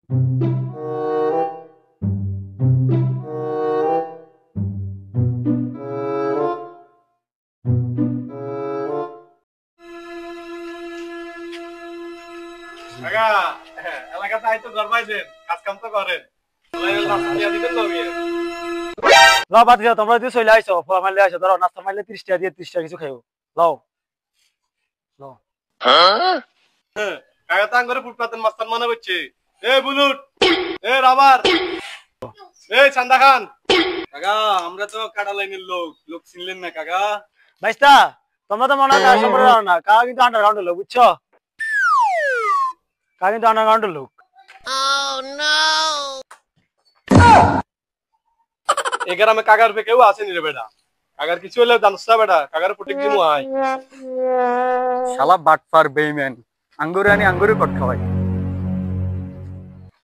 কাকা এলাকাতে আইতো ঘর পাইছেন, কাজ কাম তো করেন, লাও বাদ দিও, তোমরা যদি চলে আইছো ফোয়া মারলে আইছো, ধরো নাস্তা মারলে 30 টাকা দিয়ে 30 টাকা কিছু খাইও। লাও লাও কাকা তাং করে ফুটপাতের মাস্তান মনে হচ্ছে। এ বুলুট, এ রাবার, এ চান্দা খান। কাকা আমরা তো কাটা লাইনের লোক, লোক চিনলেন না কাকা? ভাইস্তা তোমরা তো মনে হয় কাজ সম্পর্কে জানো না, কাকা কিন্তু আন্ডারগ্রাউন্ডের লোক, বুঝছো? কাকা কিন্তু আন্ডারগ্রাউন্ডের লোক। এই গ্রামে কাকার পে কেউ আসেনি রে বেটা, কাকার কিছু হলে জানস না বেটা, কাকার প্রত্যেক দিন আয়। শালা বাটপার বেইমান, আঙ্গুরে আনি আঙ্গুরে কট খাওয়াই।